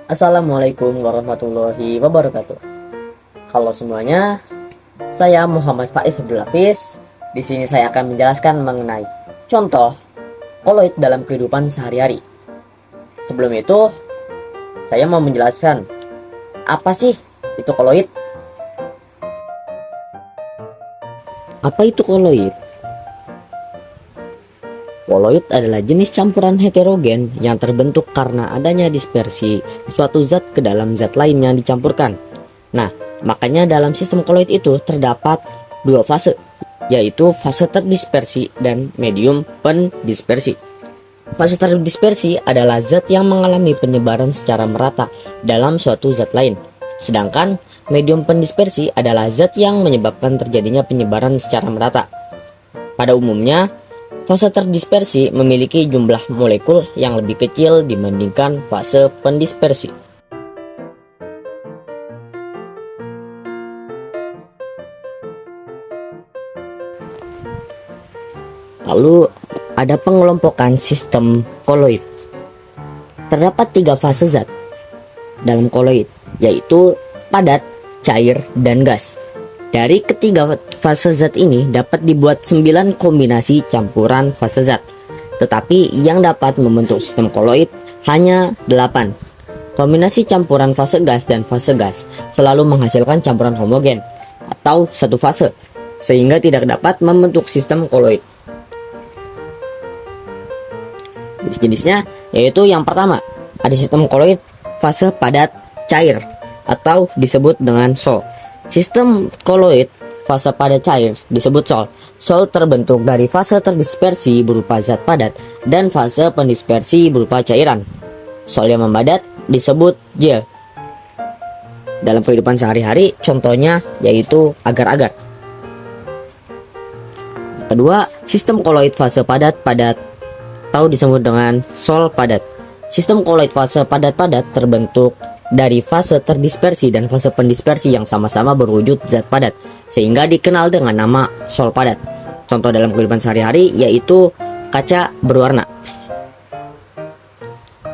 Assalamualaikum warahmatullahi wabarakatuh. Halo semuanya, saya Muhammad Faiz Abdul Hafiz. Di sini saya akan menjelaskan mengenai contoh koloid dalam kehidupan sehari-hari. Sebelum itu, saya mau menjelaskan apa sih itu koloid? Apa itu koloid? Koloid adalah jenis campuran heterogen yang terbentuk karena adanya dispersi suatu zat ke dalam zat lain yang dicampurkan. Nah, makanya dalam sistem koloid itu terdapat dua fase, yaitu fase terdispersi dan medium pendispersi. Fase terdispersi adalah zat yang mengalami penyebaran secara merata dalam suatu zat lain. Sedangkan medium pendispersi adalah zat yang menyebabkan terjadinya penyebaran secara merata. Pada umumnya, fase terdispersi memiliki jumlah molekul yang lebih kecil dibandingkan fase pendispersi. Lalu ada pengelompokan sistem koloid. Terdapat tiga fase zat dalam koloid, yaitu padat, cair, dan gas. Dari ketiga fase zat ini dapat dibuat 9 kombinasi campuran fase zat. Tetapi yang dapat membentuk sistem koloid hanya 8. Kombinasi campuran fase gas dan fase gas selalu menghasilkan campuran homogen atau satu fase, sehingga tidak dapat membentuk sistem koloid. Jenis-jenisnya yaitu yang pertama, ada sistem koloid fase padat cair atau disebut dengan SOL. Sistem koloid fase padat cair disebut SOL. SOL terbentuk dari fase terdispersi berupa zat padat dan fase pendispersi berupa cairan. SOL yang membadat disebut gel. Dalam kehidupan sehari-hari contohnya yaitu agar-agar. Kedua, sistem koloid fase padat atau disebut dengan SOL padat. Sistem koloid fase padat terbentuk dari fase terdispersi dan fase pendispersi yang sama-sama berwujud zat padat, sehingga dikenal dengan nama SOL padat. Contoh dalam kehidupan sehari-hari yaitu kaca berwarna.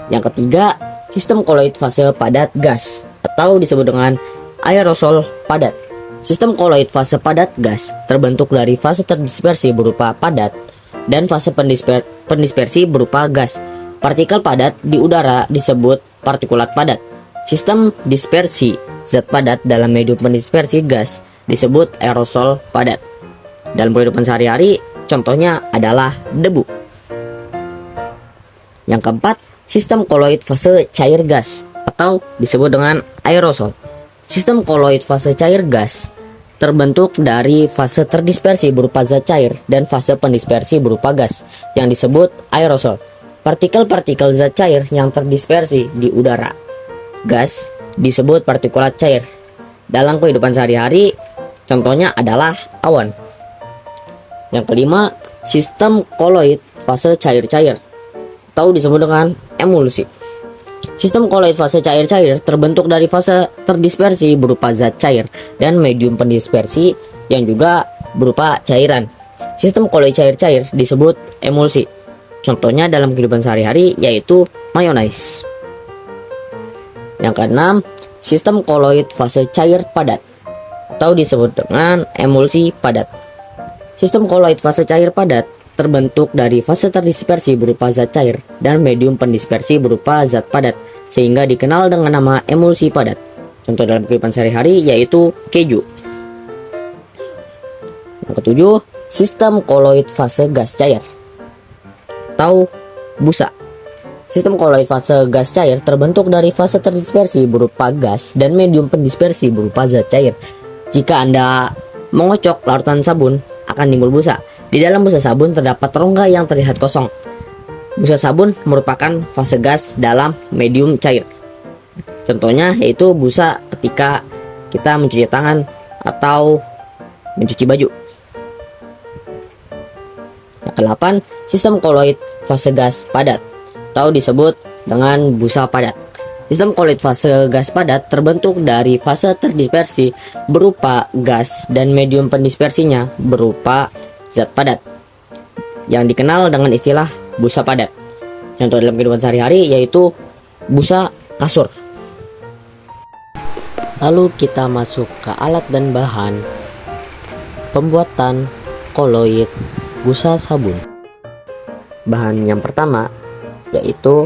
Yang ketiga, sistem koloid fase padat gas atau disebut dengan aerosol padat. Sistem koloid fase padat gas terbentuk dari fase terdispersi berupa padat dan fase pendispersi berupa gas. Partikel padat di udara disebut partikulat padat. Sistem dispersi zat padat dalam medium pendispersi gas disebut aerosol padat. Dalam kehidupan sehari-hari contohnya adalah debu. Yang keempat, sistem koloid fase cair gas atau disebut dengan aerosol. Sistem koloid fase cair gas terbentuk dari fase terdispersi berupa zat cair dan fase pendispersi berupa gas yang disebut aerosol. Partikel-partikel zat cair yang terdispersi di udara gas disebut partikulat cair. Dalam kehidupan sehari-hari contohnya adalah awan. Yang kelima, sistem koloid fase cair-cair atau disebut dengan emulsi. Sistem koloid fase cair-cair terbentuk dari fase terdispersi berupa zat cair dan medium pendispersi yang juga berupa cairan. Sistem koloid cair-cair disebut emulsi. Contohnya dalam kehidupan sehari-hari yaitu mayonaise. Yang keenam, sistem koloid fase cair padat atau disebut dengan emulsi padat. Sistem koloid fase cair padat terbentuk dari fase terdispersi berupa zat cair dan medium pendispersi berupa zat padat, sehingga dikenal dengan nama emulsi padat. Contoh dalam kehidupan sehari-hari yaitu keju. Yang ketujuh, sistem koloid fase gas cair atau busa. Sistem koloid fase gas cair terbentuk dari fase terdispersi berupa gas dan medium pendispersi berupa zat cair. Jika Anda mengocok larutan sabun, akan timbul busa. Di dalam busa sabun terdapat rongga yang terlihat kosong. Busa sabun merupakan fase gas dalam medium cair. Contohnya yaitu busa ketika kita mencuci tangan atau mencuci baju. Yang ke-8, sistem koloid fase gas padat atau disebut dengan busa padat. Sistem koloid fase gas padat terbentuk dari fase terdispersi berupa gas dan medium pendispersinya berupa zat padat yang dikenal dengan istilah busa padat. Contoh dalam kehidupan sehari-hari yaitu busa kasur. Lalu kita masuk ke alat dan bahan pembuatan koloid busa sabun. Bahan yang pertama yaitu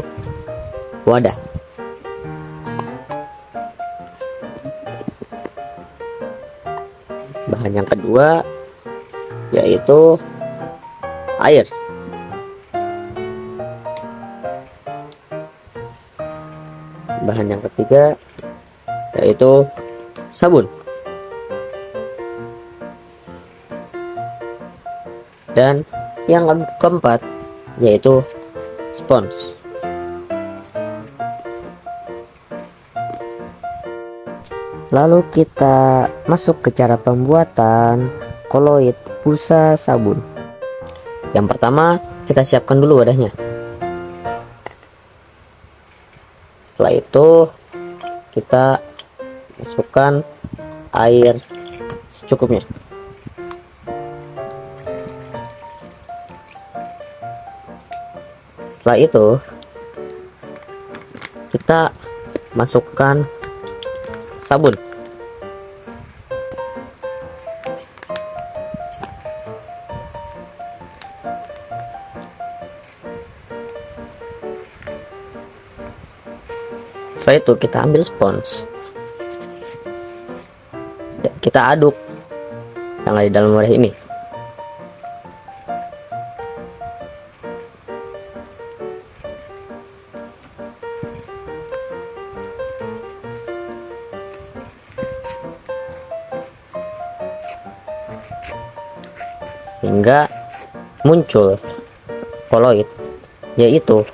wadah. Bahan yang kedua yaitu air. Bahan yang ketiga yaitu sabun. Dan yang keempat yaitu spons. Lalu kita masuk ke cara pembuatan koloid busa sabun. Yang pertama, kita siapkan dulu wadahnya. Setelah itu kita masukkan air secukupnya. Setelah itu kita masukkan sabun. Setelah itu kita ambil spons, kita aduk yang ada di dalam wadah ini. Hingga muncul koloid, yaitu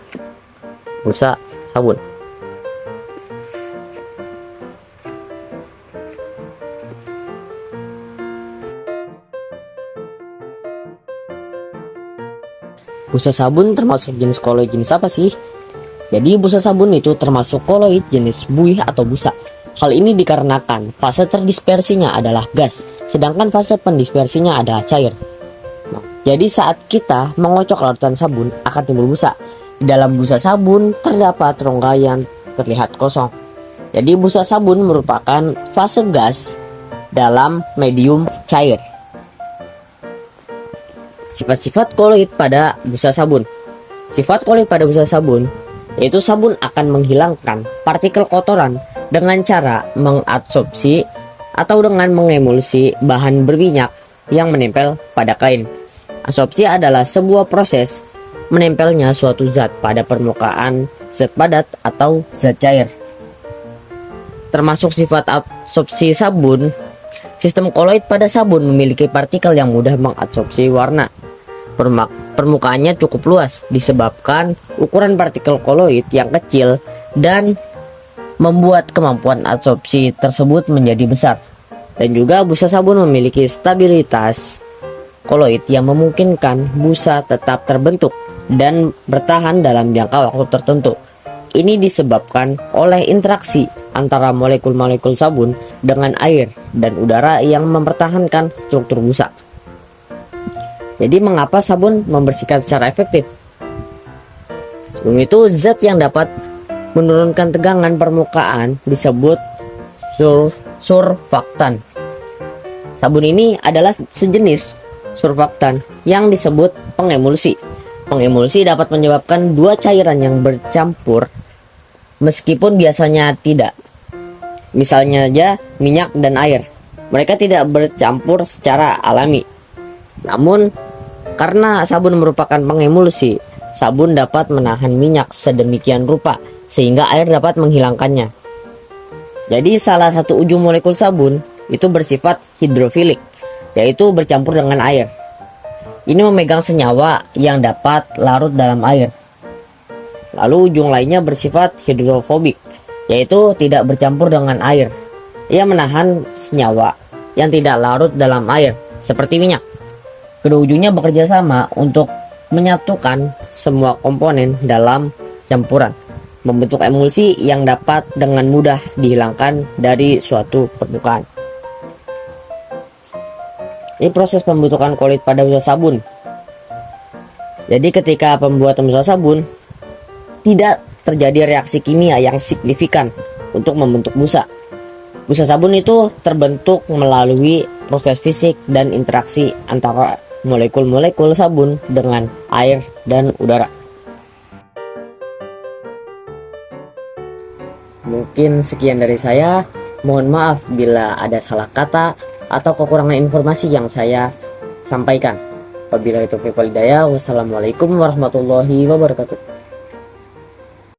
busa sabun. Busa sabun termasuk jenis koloid jenis apa sih? Jadi busa sabun itu termasuk koloid jenis buih atau busa. Hal ini dikarenakan fase terdispersinya adalah gas, sedangkan fase pendispersinya adalah cair. Jadi saat kita mengocok larutan sabun akan timbul busa. Di dalam busa sabun terdapat rongga yang terlihat kosong. Jadi busa sabun merupakan fase gas dalam medium cair. Sifat-sifat koloid pada busa sabun. Sifat koloid pada busa sabun yaitu sabun akan menghilangkan partikel kotoran dengan cara mengadsorpsi atau dengan mengemulsi bahan berminyak yang menempel pada kain. Adsorpsi adalah sebuah proses menempelnya suatu zat pada permukaan zat padat atau zat cair. Termasuk sifat adsorpsi sabun, sistem koloid pada sabun memiliki partikel yang mudah mengadsorpsi warna. Permukaannya cukup luas disebabkan ukuran partikel koloid yang kecil dan membuat kemampuan adsorpsi tersebut menjadi besar. Dan juga busa sabun memiliki stabilitas koloid yang memungkinkan busa tetap terbentuk dan bertahan dalam jangka waktu tertentu. Ini disebabkan oleh interaksi antara molekul-molekul sabun dengan air dan udara yang mempertahankan struktur busa. Jadi mengapa sabun membersihkan secara efektif? Sebelum itu, zat yang dapat menurunkan tegangan permukaan disebut surfaktan. Sabun ini adalah sejenis surfaktan yang disebut pengemulsi. Pengemulsi dapat menyebabkan dua cairan yang bercampur meskipun biasanya tidak. Misalnya aja minyak dan air. Mereka tidak bercampur secara alami. Namun karena sabun merupakan pengemulsi, sabun dapat menahan minyak sedemikian rupa sehingga air dapat menghilangkannya. Jadi salah satu ujung molekul sabun itu bersifat hidrofilik, yaitu bercampur dengan air. Ini memegang senyawa yang dapat larut dalam air. Lalu ujung lainnya bersifat hidrofobik, yaitu tidak bercampur dengan air. Ia menahan senyawa yang tidak larut dalam air, seperti minyak. Kedua ujungnya bekerja sama untuk menyatukan semua komponen dalam campuran, membentuk emulsi yang dapat dengan mudah dihilangkan dari suatu permukaan. Ini proses pembentukan koloid pada busa sabun. Jadi ketika pembuatan busa sabun tidak terjadi reaksi kimia yang signifikan untuk membentuk busa. Busa sabun itu terbentuk melalui proses fisik dan interaksi antara molekul-molekul sabun dengan air dan udara. Mungkin sekian dari saya. Mohon maaf bila ada salah kata atau kekurangan informasi yang saya sampaikan. Wabillahi taufiq wal hidayah. Wassalamualaikum warahmatullahi wabarakatuh.